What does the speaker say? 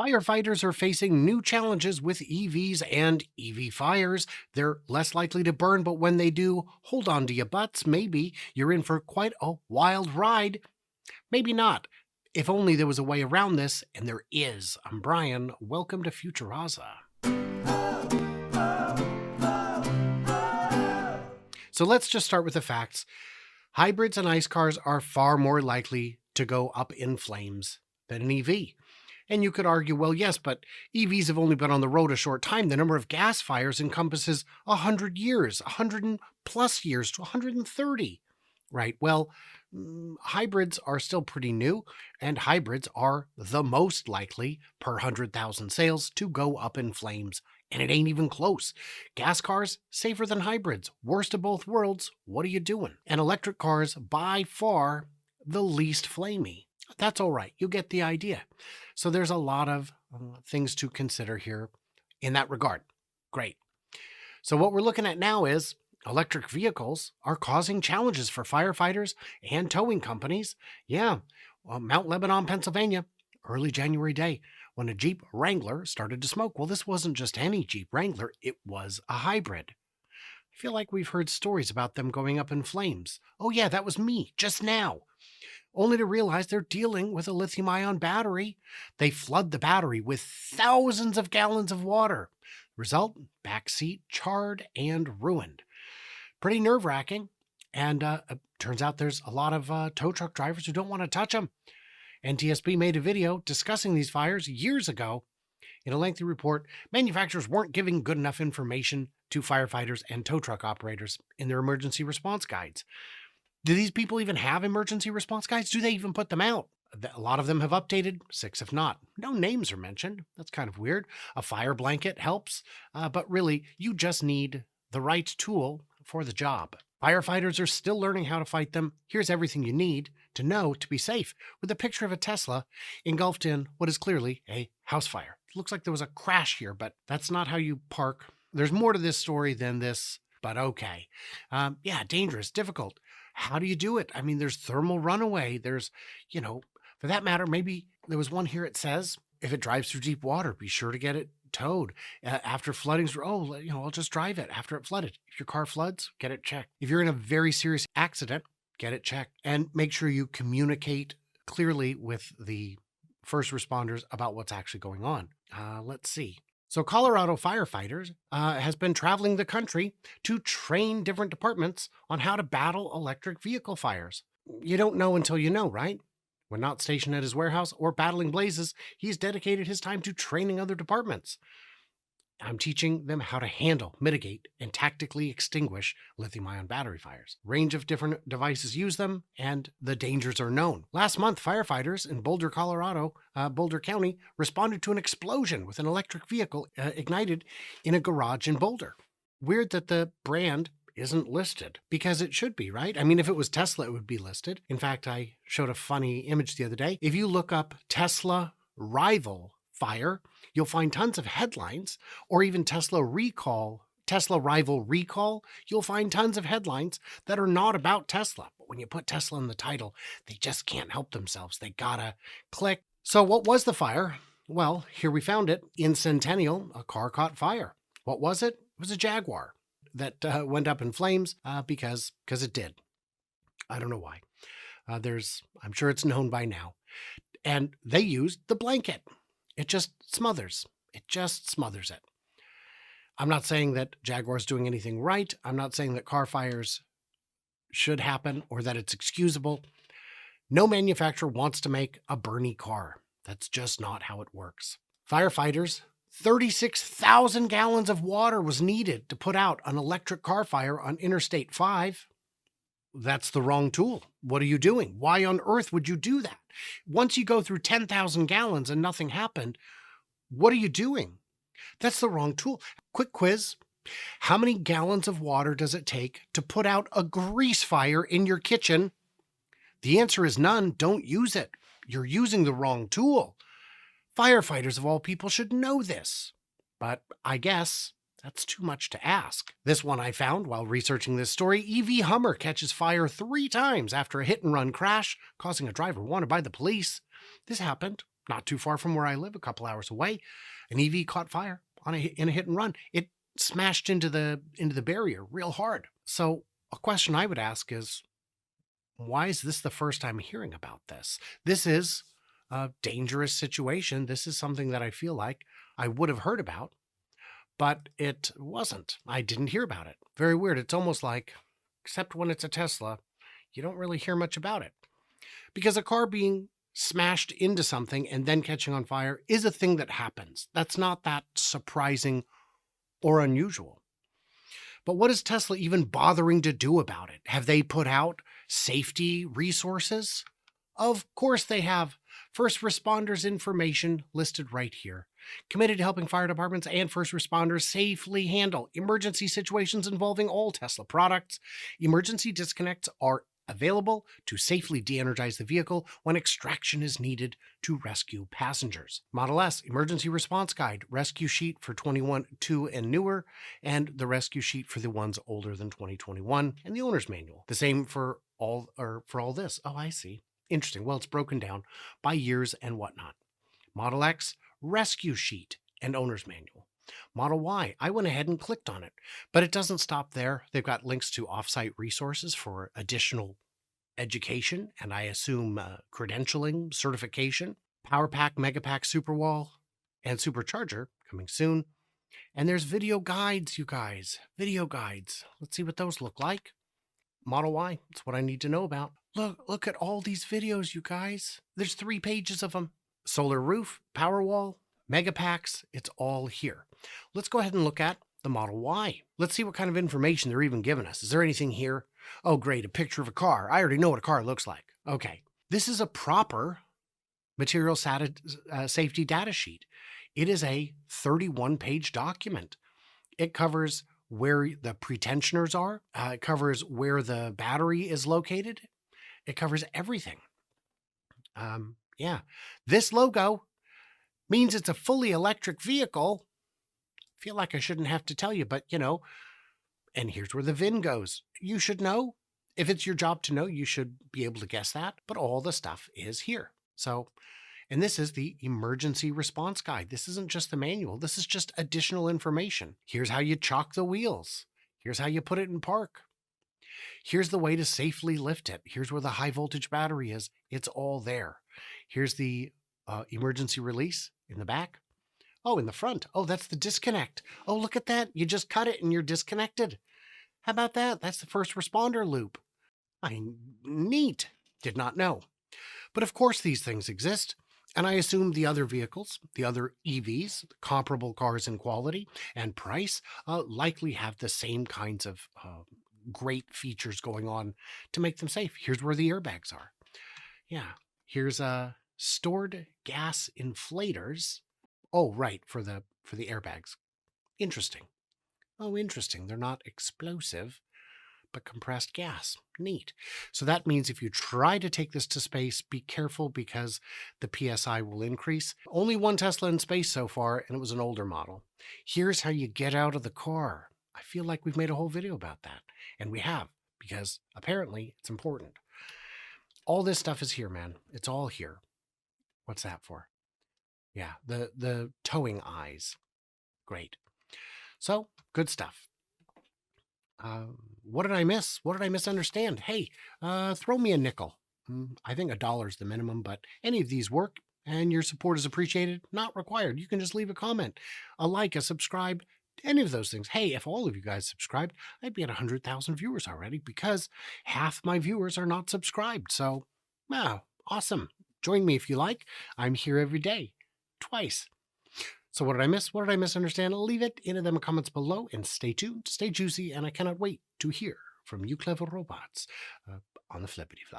Firefighters are facing new challenges with EVs and EV fires. They're less likely to burn, but when they do, hold on to your butts. Maybe you're in for quite a wild ride. Maybe not. If only there was a way around this, and there is. I'm Brian. Welcome to Futuraza. So let's just start with the facts. Hybrids and ICE cars are far more likely to go up in flames than an EV. And you could argue, well, yes, but EVs have only been on the road a short time. The number of gas fires encompasses 100 years, 100 plus years to 130, right? Well, hybrids are still pretty new, and hybrids are the most likely per 100,000 sales to go up in flames. And it ain't even close. Gas cars, safer than hybrids. Worst of both worlds. What are you doing? And electric cars, by far, the least flamey. That's all right. You get the idea. So there's a lot of things to consider here in that regard. Great. So what we're looking at now is electric vehicles are causing challenges for firefighters and towing companies. Yeah, Mount Lebanon, Pennsylvania, early January day, when a Jeep Wrangler started to smoke. Well, this wasn't just any Jeep Wrangler. It was a hybrid. I feel like we've heard stories about them going up in flames. Oh yeah, that was me just now. Only to realize they're dealing with a lithium-ion battery. They flood the battery with thousands of gallons of water. Result, backseat charred and ruined. Pretty nerve-wracking. And turns out there's a lot of tow truck drivers who don't want to touch them. NTSB made a video discussing these fires years ago. In a lengthy report, manufacturers weren't giving good enough information to firefighters and tow truck operators in their emergency response guides. Do these people even have emergency response guides? Do they even put them out? A lot of them have updated, 6 if not. No names are mentioned. That's kind of weird. A fire blanket helps, but really, you just need the right tool for the job. Firefighters are still learning how to fight them. Here's everything you need to know to be safe, with a picture of a Tesla engulfed in what is clearly a house fire. It looks like there was a crash here, but that's not how you park. There's more to this story than this, but okay. Yeah, dangerous, difficult. How do you do it? I mean, there's thermal runaway. There's, for that matter, maybe there was one here. It says, if it drives through deep water, be sure to get it towed. After floodings, I'll just drive it after it flooded. If your car floods, get it checked. If you're in a very serious accident, get it checked. And make sure you communicate clearly with the first responders about what's actually going on. Let's see. So Colorado Firefighters has been traveling the country to train different departments on how to battle electric vehicle fires. You don't know until you know, right? When not stationed at his warehouse or battling blazes, he's dedicated his time to training other departments. I'm teaching them how to handle, mitigate, and tactically extinguish lithium-ion battery fires. Range of different devices use them, and the dangers are known. Last month, firefighters in Boulder, Colorado, Boulder County, responded to an explosion with an electric vehicle ignited in a garage in Boulder. Weird that the brand isn't listed, because it should be, right? I mean, if it was Tesla, it would be listed. In fact, I showed a funny image the other day. If you look up Tesla rival fire, you'll find tons of headlines, or even Tesla rival recall, you'll find tons of headlines that are not about Tesla. But when you put Tesla in the title, they just can't help themselves. They gotta click. So what was the fire? Well, here we found it. In Centennial, a car caught fire. What was it? It was a Jaguar that went up in flames because it did. I don't know why. I'm sure it's known by now. And they used the blanket. It just smothers. It just smothers it. I'm not saying that Jaguar's doing anything right. I'm not saying that car fires should happen or that it's excusable. No manufacturer wants to make a Bernie car. That's just not how it works. Firefighters, 36,000 gallons of water was needed to put out an electric car fire on Interstate 5. That's the wrong tool. What are you doing? Why on earth would you do that? Once you go through 10,000 gallons and nothing happened, what are you doing? That's the wrong tool. Quick quiz. How many gallons of water does it take to put out a grease fire in your kitchen? The answer is none. Don't use it. You're using the wrong tool. Firefighters of all people should know this. But I guess that's too much to ask. This one I found while researching this story. EV Hummer catches fire 3 times after a hit-and-run crash, causing a driver wanted by the police. This happened not too far from where I live, a couple hours away. An EV caught fire in a hit and run. It smashed into the barrier real hard. So a question I would ask is, why is this the first I'm hearing about this? This is a dangerous situation. This is something that I feel like I would have heard about, but it wasn't. I didn't hear about it. Very weird. It's almost like, except when it's a Tesla, you don't really hear much about it. Because a car being smashed into something and then catching on fire is a thing that happens. That's not that surprising or unusual. But what is Tesla even bothering to do about it? Have they put out safety resources? Of course they have. First responders information listed right here. Committed to helping fire departments and first responders safely handle emergency situations involving all Tesla products. Emergency disconnects are available to safely de-energize the vehicle when extraction is needed to rescue passengers. Model S, Emergency Response Guide, rescue sheet for 21.2 and newer, and the rescue sheet for the ones older than 2021, and the owner's manual. The same for all this. Oh, I see. Interesting. Well, it's broken down by years and whatnot. Model X, rescue sheet and owner's manual. Model Y, I went ahead and clicked on it, but it doesn't stop there. They've got links to offsite resources for additional education, and I assume credentialing, certification, Power Pack, Mega Pack, Superwall, and Supercharger coming soon. And there's video guides, you guys. Video guides. Let's see what those look like. Model Y, that's what I need to know about. Look at all these videos, you guys. There's 3 pages of them. Solar roof, Powerwall, Mega Packs, it's all here. Let's go ahead and look at the Model Y. Let's see what kind of information they're even giving us. Is there anything here? Oh, great, a picture of a car. I already know what a car looks like. Okay, this is a proper material safety data sheet. It is a 31-page document. It covers where the pretensioners are. It covers where the battery is located. It covers everything. Yeah, this logo means it's a fully electric vehicle. I feel like I shouldn't have to tell you, but and here's where the VIN goes. You should know. If it's your job to know, you should be able to guess that, but all the stuff is here. So, and this is the emergency response guide. This isn't just the manual. This is just additional information. Here's how you chock the wheels. Here's how you put it in park. Here's the way to safely lift it. Here's where the high voltage battery is. It's all there. Here's the emergency release in the back. Oh, in the front. Oh, that's the disconnect. Oh, look at that. You just cut it and you're disconnected. How about that? That's the first responder loop. Neat. Did not know. But of course these things exist. And I assume the other vehicles, the other EVs, comparable cars in quality and price, likely have the same kinds of great features going on to make them safe. Here's where the airbags are. Yeah. Here's stored gas inflators. Oh, right, for the airbags. Interesting. Oh, interesting. They're not explosive, but compressed gas. Neat. So that means if you try to take this to space, be careful because the PSI will increase. Only one Tesla in space so far, and it was an older model. Here's how you get out of the car. I feel like we've made a whole video about that, and we have, because apparently it's important. All this stuff is here, man. It's all here. What's that for? Yeah, the towing eyes. Great. So, good stuff. What did I miss? What did I misunderstand? Hey, throw me a nickel. I think $1 is the minimum, but any of these work, and your support is appreciated. Not required. You can just leave a comment, a like, a subscribe, any of those things. Hey, if all of you guys subscribed, I'd be at 100,000 viewers already because half my viewers are not subscribed. So, wow, awesome. Join me if you like. I'm here every day. Twice. So what did I miss? What did I misunderstand? Leave it in the comments below and stay tuned, stay juicy, and I cannot wait to hear from you clever robots on the flippity flop.